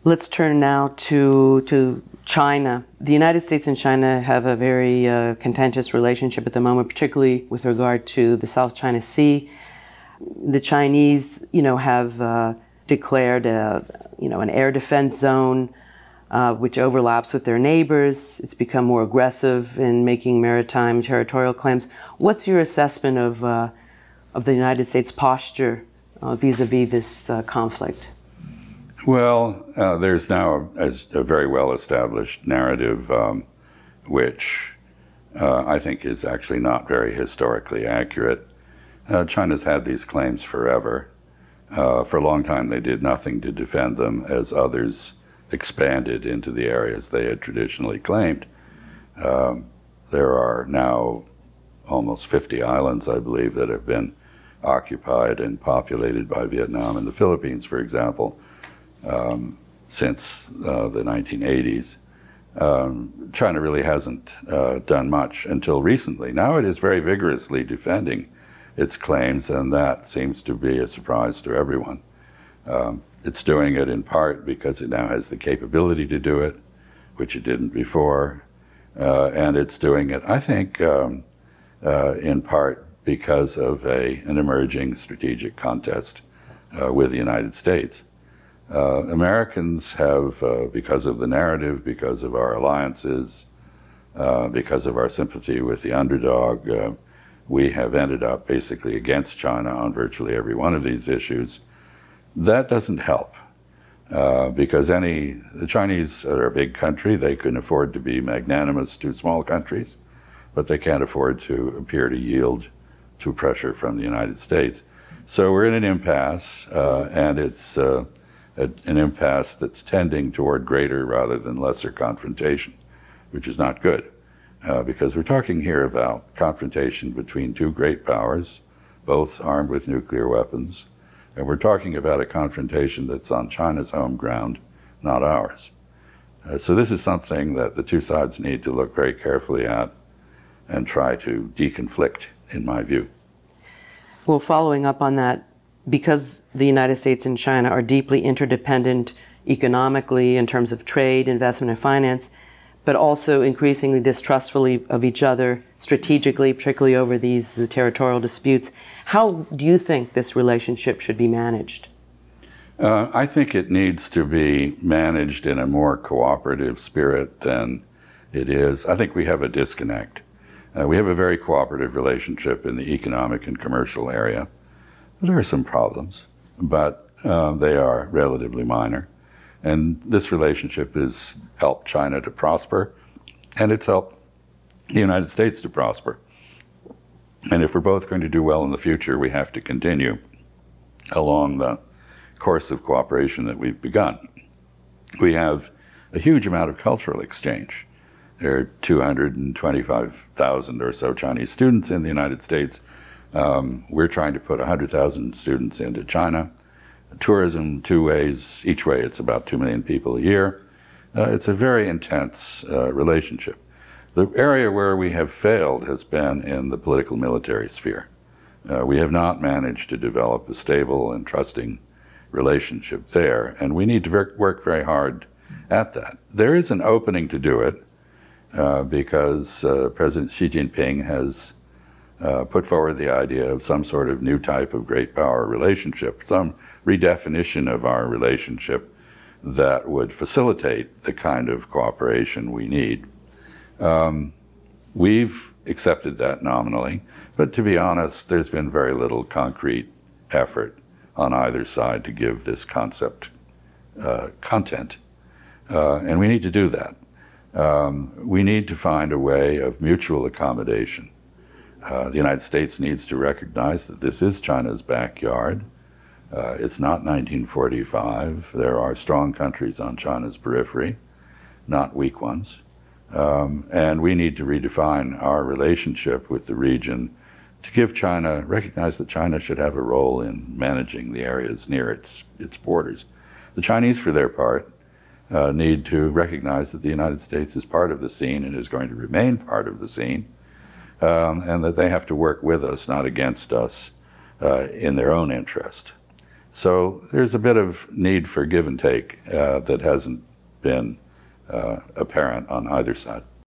Let's turn now to China. The United States and China have a very contentious relationship at the moment, particularly with regard to the South China Sea. The Chinese, have declared an air defense zone, which overlaps with their neighbors. It's become more aggressive in making maritime territorial claims. What's your assessment of the United States' posture vis-a-vis this conflict? Well, there's now a very well-established narrative, which I think is actually not very historically accurate. China's had these claims forever. For a long time, they did nothing to defend them as others expanded into the areas they had traditionally claimed. There are now almost 50 islands, I believe, that have been occupied and populated by Vietnam and the Philippines, for example, since the 1980s. China really hasn't done much until recently. Now it is very vigorously defending its claims, and that seems to be a surprise to everyone. It's doing it in part because it now has the capability to do it, which it didn't before, and it's doing it, I think, in part because of an emerging strategic contest with the United States. Americans have, because of the narrative, because of our alliances, because of our sympathy with the underdog, we have ended up basically against China on virtually every one of these issues. That doesn't help, because the Chinese are a big country. They can afford to be magnanimous to small countries, but they can't afford to appear to yield to pressure from the United States. So we're in an impasse, and it's an impasse that's tending toward greater rather than lesser confrontation, which is not good, because we're talking here about confrontation between two great powers, both armed with nuclear weapons, and we're talking about a confrontation that's on China's home ground, not ours. So this is something that the two sides need to look very carefully at and try to deconflict, in my view. Well, following up on that, because the United States and China are deeply interdependent economically in terms of trade, investment, and finance, but also increasingly distrustfully of each other strategically, particularly over these territorial disputes, how do you think this relationship should be managed? I think it needs to be managed in a more cooperative spirit than it is. I think we have a disconnect. We have a very cooperative relationship in the economic and commercial area. There are some problems, but they are relatively minor. And this relationship has helped China to prosper, and it's helped the United States to prosper. And if we're both going to do well in the future, we have to continue along the course of cooperation that we've begun. We have a huge amount of cultural exchange. There are 225,000 or so Chinese students in the United States. We're trying to put 100,000 students into China. Tourism, two ways, each way it's about 2 million people a year. It's a very intense relationship. The area where we have failed has been in the political military sphere. We have not managed to develop a stable and trusting relationship there, and we need to work very hard at that. There is an opening to do it because President Xi Jinping has put forward the idea of some sort of new type of great power relationship, some redefinition of our relationship that would facilitate the kind of cooperation we need. We've accepted that nominally, but to be honest, there's been very little concrete effort on either side to give this concept content, and we need to do that. We need to find a way of mutual accommodation. The United States needs to recognize that this is China's backyard. It's not 1945. There are strong countries on China's periphery, not weak ones. And we need to redefine our relationship with the region to give China, recognize that China should have a role in managing the areas near its borders. The Chinese, for their part, need to recognize that the United States is part of the scene and is going to remain part of the scene, and that they have to work with us, not against us, in their own interest. So there's a bit of need for give and take that hasn't been apparent on either side.